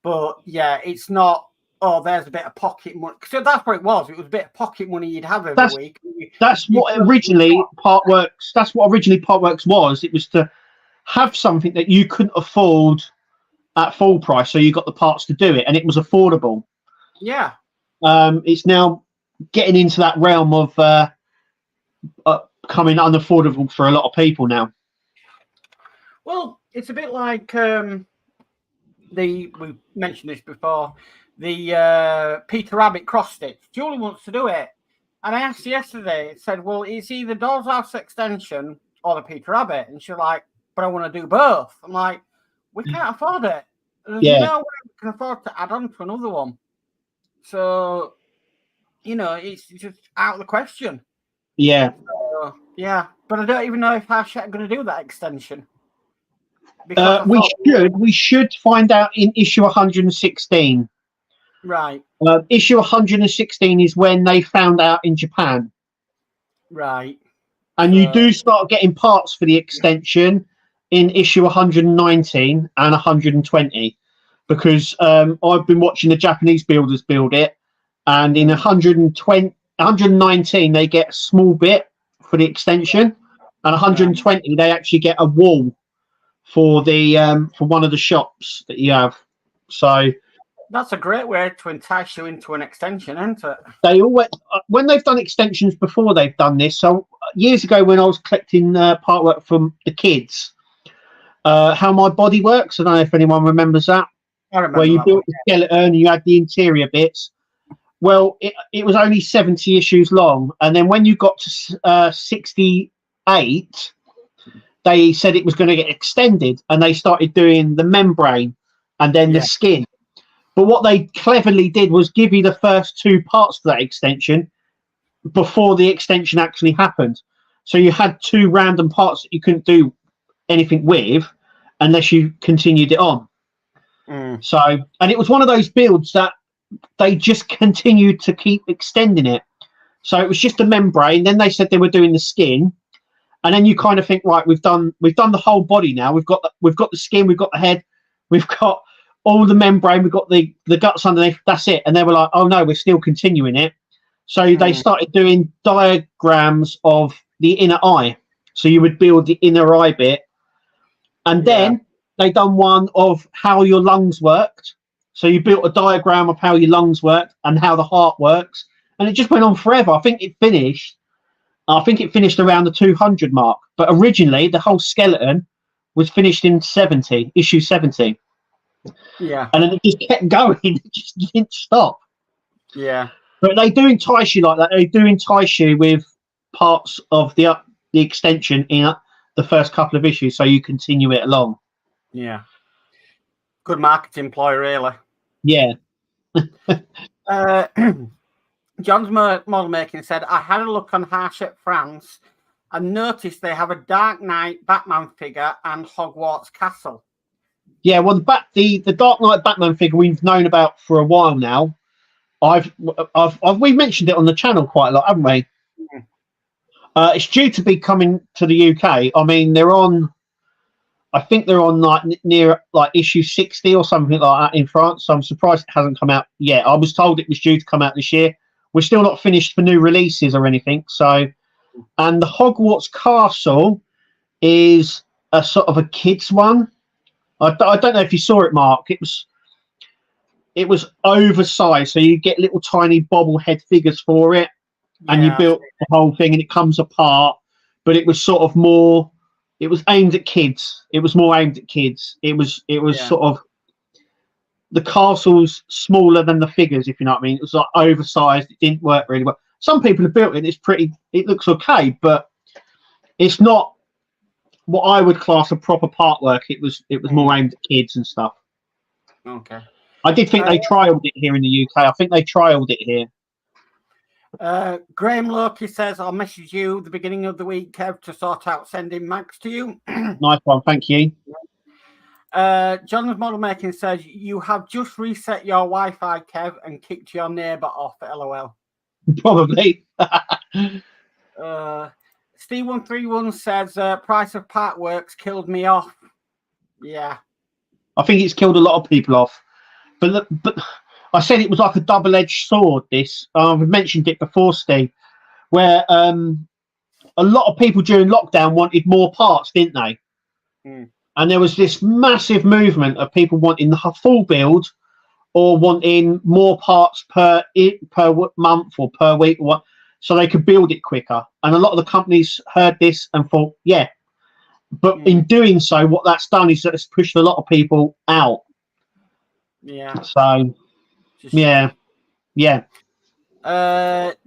but yeah, it's not. Oh, there's a bit of pocket money. So that's what it was. It was a bit of pocket money you'd have every week. That's what originally Partworks. That's what originally Partworks was. It was to have something that you couldn't afford at full price, so you got the parts to do it, and it was affordable. Yeah. It's now getting into that realm of becoming unaffordable for a lot of people now. Well, it's a bit like we mentioned this before. The Peter Rabbit cross stitch. Julie wants to do it, and I asked her yesterday. It said, "Well, it's either Doll's House extension or the Peter Rabbit," and she's like, "But I want to do both." I'm like, "We can't afford it. There's no way we can afford to add on to another one." So, it's just out of the question. Yeah. So, yeah, but I don't even know if Hachette are going to do that extension. We should find out in issue 116. Right. Issue 116 is when they found out in Japan. Right. And you do start getting parts for the extension in issue 119 and 120, because I've been watching the Japanese builders build it, and in 119 they get a small bit for the extension, and 120 they actually get a wall for the for one of the shops that you have. So that's a great way to entice you into an extension, isn't it? They always, when they've done extensions before, they've done this. So years ago, when I was collecting partwork from the kids, How My Body Works. I don't know if anyone remembers that. I remember where you that built the skeleton and you had the interior bits. Well, it was only 70 issues long, and then when you got to 68, they said it was going to get extended, and they started doing the membrane and then the skin. But what they cleverly did was give you the first two parts to that extension before the extension actually happened. So you had two random parts that you couldn't do anything with unless you continued it on. So, and it was one of those builds that they just continued to keep extending it. So it was just a membrane. Then they said they were doing the skin, and then you kind of think, right, we've done the whole body now. We've got the skin, we've got the head, we've got all the membrane, we've got the guts underneath. That's it. And they were like, oh no, we're still continuing it. So they started doing diagrams of the inner eye. So you would build the inner eye bit, and then they done one of how your lungs worked. So you built a diagram of how your lungs worked and how the heart works, and it just went on forever. I think it finished around the 200 mark, but originally the whole skeleton was finished in issue 70. Yeah, and then it just kept going. It just didn't stop. Yeah, but they do entice you like that. They do entice you with parts of the extension in the first couple of issues, so you continue it along. Yeah, good marketing ploy, really. Yeah. John's model making said, I had a look on Hachette France and noticed they have a Dark Knight Batman figure and Hogwarts Castle. Yeah, well, the Dark Knight Batman figure we've known about for a while now. We've mentioned it on the channel quite a lot, haven't we? It's due to be coming to the UK. I mean, I think they're on like near like issue 60 or something like that in France. So I'm surprised it hasn't come out yet. I was told it was due to come out this year. We're still not finished for new releases or anything. So, and the Hogwarts Castle is a sort of a kids one. I don't know if you saw it, Mark. It was oversized, so you get little tiny bobblehead figures for it, and you built the whole thing, and it comes apart. But it was sort of more. It was aimed at kids. It was more aimed at kids. It was sort of the castle's smaller than the figures, if you know what I mean. It was like oversized. It didn't work really well. Some people have built it. It's pretty. It looks okay, but it's not what I would class a proper part work. It was more aimed at kids and stuff. Okay. I did think they trialled it here in the UK. I think they trialled it here. Graham Loki says, I'll message you the beginning of the week, Kev, to sort out sending mags to you. Nice one, thank you. John's Model Making says you have just reset your Wi-Fi, Kev, and kicked your neighbour off. LOL. Probably. Steve131 says price of Partworks killed me off. Yeah. I think it's killed a lot of people off. But I said it was like a double-edged sword, this. I've mentioned it before, Steve, where a lot of people during lockdown wanted more parts, didn't they? Mm. And there was this massive movement of people wanting the full build or wanting more parts per month or per week, so they could build it quicker. And a lot of the companies heard this and thought, yeah. But in doing so, what that's done is that it's pushed a lot of people out. Yeah. So, yeah. Dale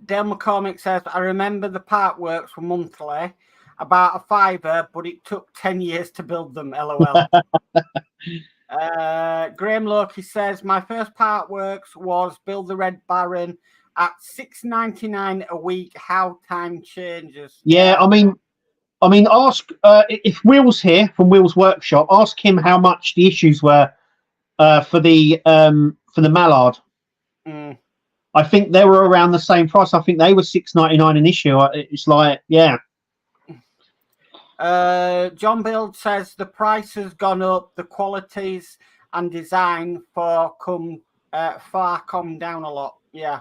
McCormick says, I remember the Partworks were monthly, about a £5, but it took 10 years to build them. LOL. Graham Loki says, my first Partworks was Build the Red Baron at $6.99 a week. How time changes. Yeah, I mean, ask if Will's here from Will's Workshop. Ask him how much the issues were for the Mallard. Mm. I think they were around the same price. I think they were $6.99 an issue. It's like, yeah. John Build says the price has gone up. The qualities and design far come down a lot. Yeah.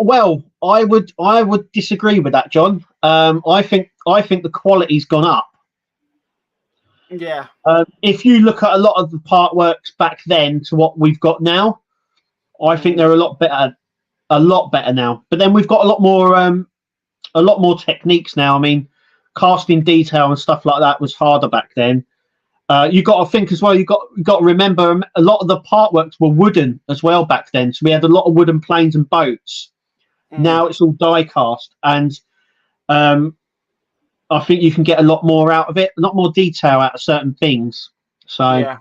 Well, I would disagree with that, John. I think the quality's gone up. Yeah. If you look at a lot of the Partworks back then to what we've got now, I think they're a lot better now. But then we've got a lot more techniques now. I mean, casting detail and stuff like that was harder back then. You got to think as well. You got to remember a lot of the Partworks were wooden as well back then. So we had a lot of wooden planes and boats. Now it's all die cast, and I think you can get a lot more out of it, a lot more detail out of certain things. So yeah.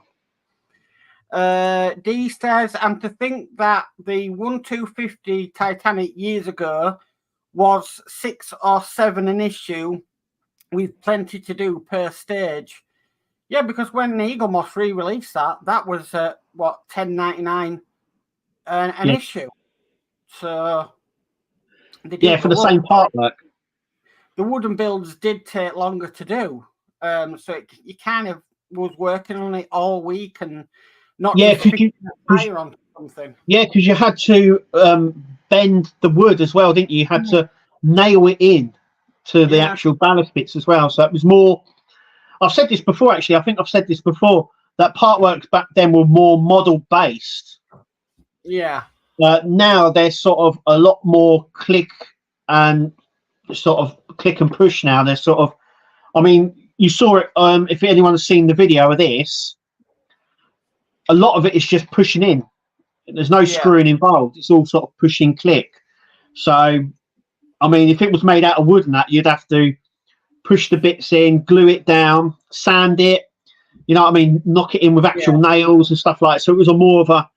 D says, and to think that the 1250 Titanic years ago was 6 or 7 an issue with plenty to do per stage. Yeah, because when Eagle Moss re-released that was $10.99 an issue. So for the same Partwork. The wooden builds did take longer to do. So you kind of was working on it all week and not fire on something. Yeah, because you had to bend the wood as well, didn't you? You had to nail it in to the actual ballast bits as well. So it was more. I've said this before, actually. I think I've said this before, that Partworks back then were more model based. Yeah. Now they're sort of a lot more click and push now. They're sort of, I mean, you saw it. If anyone's seen the video of this, a lot of it is just pushing in. There's no screwing involved. It's all sort of pushing click. So, I mean, if it was made out of wood and that, you'd have to push the bits in, glue it down, sand it, you know what I mean, knock it in with actual nails and stuff like that. So it was a more of a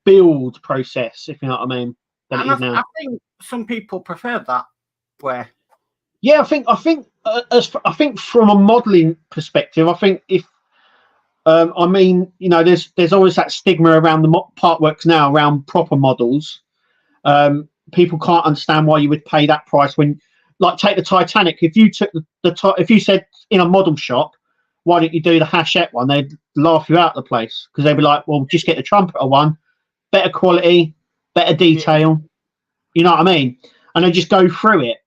build process, if you know what I mean, than it is now. I think some people prefer that way. Yeah, I think from a modelling perspective, I think if I mean, you know, there's always that stigma around the Partworks now around proper models. People can't understand why you would pay that price when, like, take the Titanic. If you took if you said in a model shop, why don't you do the Hachette one? They'd laugh you out of the place because they'd be like, well, just get the Trumpeter one, better quality, better detail. You know what I mean? And they just go through it.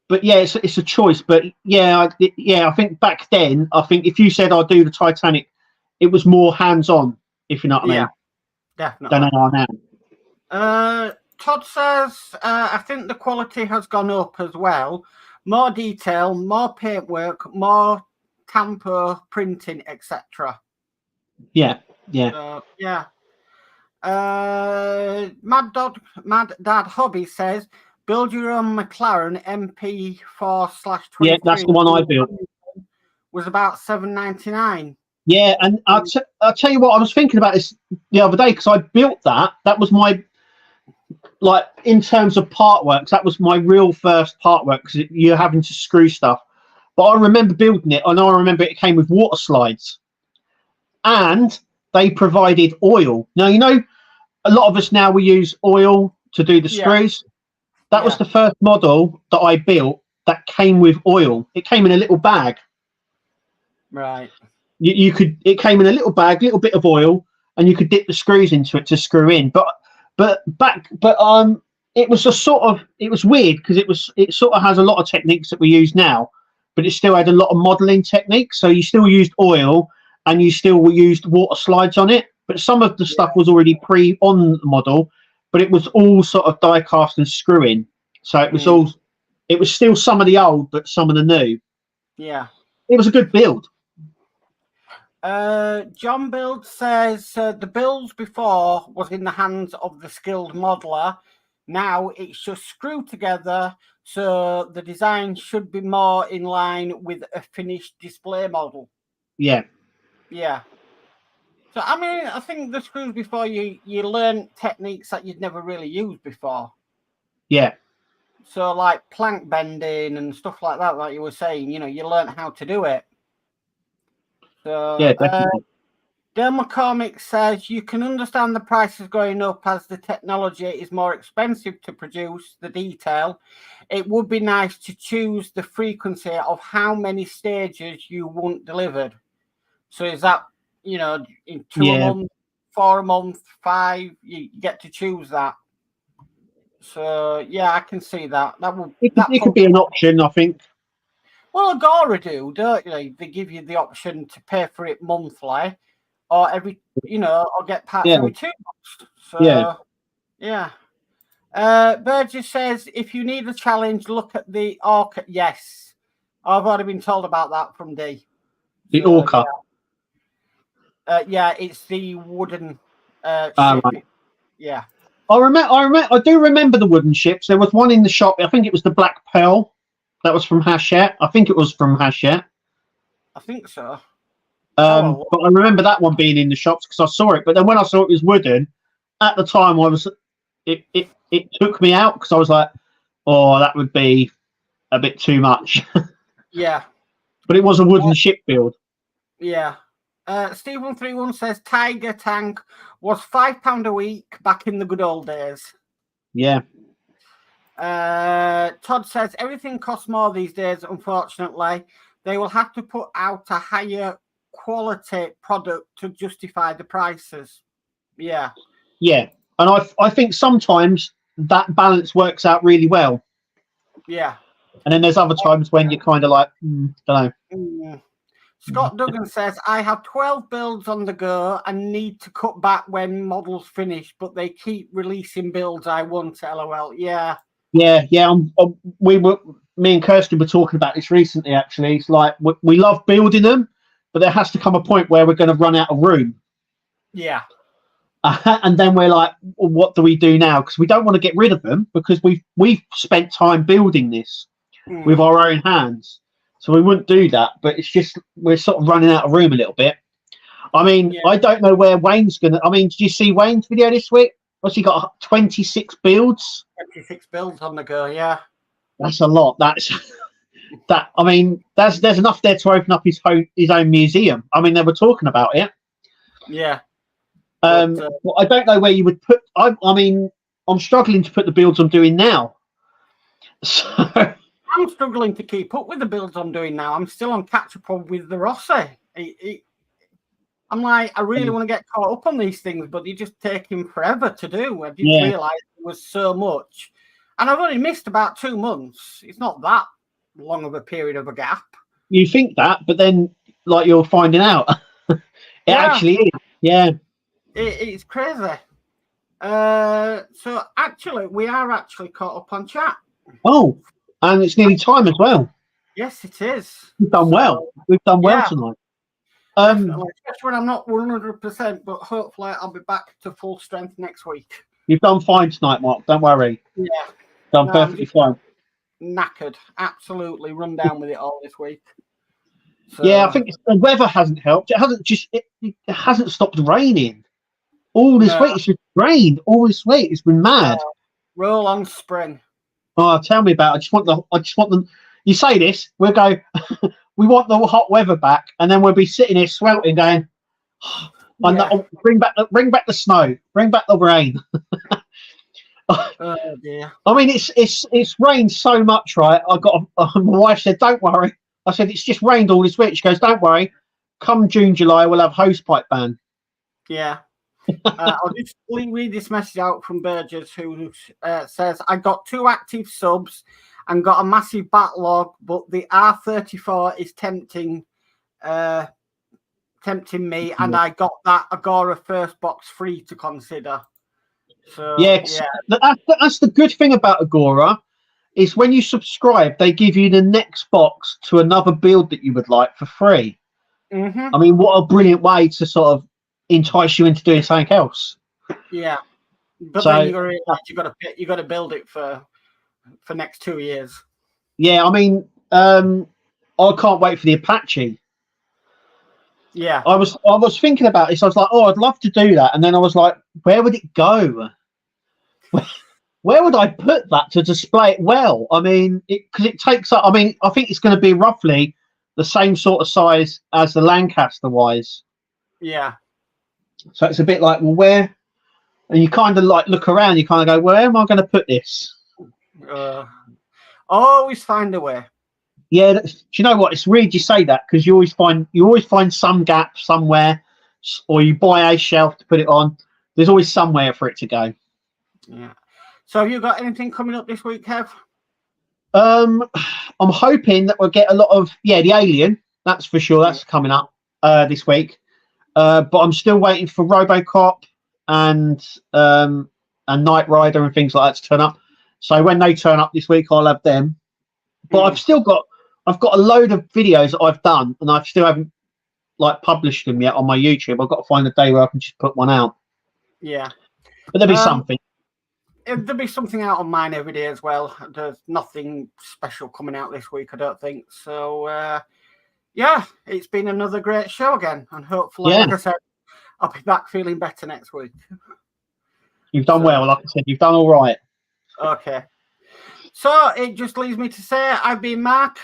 But yeah, it's a choice. But I think back then, I think if you said I'll do the Titanic, it was more hands-on, if you know what I mean. Definitely. Than I are now. Todd says, I think the quality has gone up as well. More detail, more paintwork, more tamper printing, etc. Yeah. Mad Dad Hobby says, build your own McLaren MP4/23. Yeah, that's the one I built. Was about $7.99. Yeah, and I'll tell you what, I was thinking about this the other day because I built that. That was my, like, in terms of Partworks, that was my real first Partwork because you're having to screw stuff. but I remember building it, and I remember it came with water slides, and they provided oil. Now, you know, a lot of us now we use oil to do the screws. That was the first model that I built that came with oil. It came in a little bag. Right. You could. It came in a little bag, little bit of oil, and you could dip the screws into it to screw in. But it was a sort of, it was weird because it sort of has a lot of techniques that we use now, but it still had a lot of modeling techniques. So you still used oil and you still used water slides on it, but some of the stuff was already on the model, but it was all sort of die cast and screwing. So it was it was still some of the old, but some of the new. Yeah. It was a good build. John Build says the builds before was in the hands of the skilled modeler. Now it's just screwed together, so the design should be more in line with a finished display model. Yeah. Yeah. So, I mean, I think the screws before you learn techniques that you'd never really used before. Yeah. So, like plank bending and stuff like that, like you were saying, you know, you learn how to do it. So, yeah, definitely. Dale McCormick says you can understand the prices going up as the technology is more expensive to produce the detail. It would be nice to choose the frequency of how many stages you want delivered. So is that, you know, in 2 a month, 4 a month, 5, you get to choose that. So yeah, I can see that. It could be an option, I think. Well, Agora do, don't they? They give you the option to pay for it monthly, or every, you know, or get parts every 2 months. So yeah. Burgess says if you need a challenge, look at the Orca. Yes, I've already been told about that from D. The Orca. Yeah, it's the wooden ship. Right. Yeah. I do remember the wooden ships. There was one in the shop. I think it was the Black Pearl. That was from Hachette. I think it was from Hachette. I think so. But I remember that one being in the shops because I saw it. But then when I saw it was wooden, at the time it took me out because I was like, oh, that would be a bit too much. Yeah. But it was a wooden ship build. Yeah. Steve131 says Tiger Tank was £5 a week back in the good old days. Yeah. Todd says everything costs more these days, unfortunately. They will have to put out a higher quality product to justify the prices. Yeah. Yeah. And I think sometimes that balance works out really well. Yeah. And then there's other times when you're kind of like, don't know. Scott Duggan says, I have 12 builds on the go and need to cut back when models finish, but they keep releasing builds I want, LOL. Yeah. Yeah. Me and Kirsten were talking about this recently, actually. It's like, we love building them, but there has to come a point where we're going to run out of room. Yeah. And then we're like, well, what do we do now? Because we don't want to get rid of them because we've spent time building this with our own hands. So we wouldn't do that, but it's just we're sort of running out of room a little bit. I mean, I don't know where Wayne's going to... I mean, did you see Wayne's video this week? What's he got? 26 builds? 26 builds on the go, yeah. That's a lot. I mean, there's enough there to open up his own museum. I mean, they were talking about it. Yeah. Well, I don't know where you would put... I mean, I'm struggling to put the builds I'm doing now. So... I'm struggling to keep up with the builds I'm doing now. I'm still on catch-up with the Rossi. I'm like, I really want to get caught up on these things, but they just take him forever to do. I didn't realise there was so much. And I've only missed about 2 months. It's not that long of a period of a gap. You think that, but then, like, you're finding out. It actually is. Yeah. It's crazy. So, actually, we are actually caught up on chat. Oh. And it's nearly time as well. Yes, it is. We've done well. We've done well tonight. Especially when I'm not 100%, but hopefully I'll be back to full strength next week. You've done fine tonight, Mark. Don't worry. Yeah. Done perfectly fine. Knackered. Absolutely run down with it all this week. So, yeah, I think the weather hasn't helped. It hasn't it hasn't stopped raining. All this week it's just rained. All this week it's been mad. Roll on spring. Oh, tell me about it. I just want them. you say this, we'll go, we want the hot weather back, and then we'll be sitting here sweltering, going, bring back the snow, bring back the rain. Oh dear. I mean, it's rained so much, right? My wife said, "Don't worry." I said, "It's just rained all this week." She goes, "Don't worry. Come June, July, we'll have hosepipe ban." Yeah. I'll just read this message out from Burgess, who says, "I got 2 active subs and got a massive backlog, but the R34 is tempting me, and I got that Agora first box free to consider." So that's the good thing about Agora is when you subscribe, they give you the next box to another build that you would like for free. Mm-hmm. I mean, what a brilliant way to sort of entice you into doing something else. Yeah, but then you got to build it for next 2 years. Yeah, I mean, I can't wait for the Apache. Yeah, I was thinking about this. I was like, oh, I'd love to do that, and then I was like, where would it go? Where would I put that to display it well? I mean, because it takes up. I mean, I think it's going to be roughly the same sort of size as the Lancaster wise. Yeah. So it's a bit like, well, where? And you kind of like look around. You kind of go, where am I going to put this? Always find a way. Yeah. Do you know what? It's weird you say that, because you always find some gap somewhere, or you buy a shelf to put it on. There's always somewhere for it to go. Yeah. So have you got anything coming up this week, Kev? I'm hoping that we'll get a lot of the Alien. That's for sure. That's coming up this week. But I'm still waiting for RoboCop and Knight Rider and things like that to turn up. So when they turn up this week, I'll have them. But I've got a load of videos that I've done, and I still haven't like published them yet on my YouTube. I've got to find a day where I can just put one out. Yeah. But there'll be something. There'll be something out on mine every day as well. There's nothing special coming out this week, I don't think. So, it's been another great show again. And hopefully, like I said, I'll be back feeling better next week. You've done well. Like I said, you've done all right. Okay. So, it just leaves me to say I've been Mark.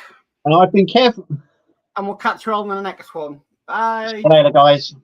And I've been Kev. And we'll catch you all in the next one. Bye. Later, guys.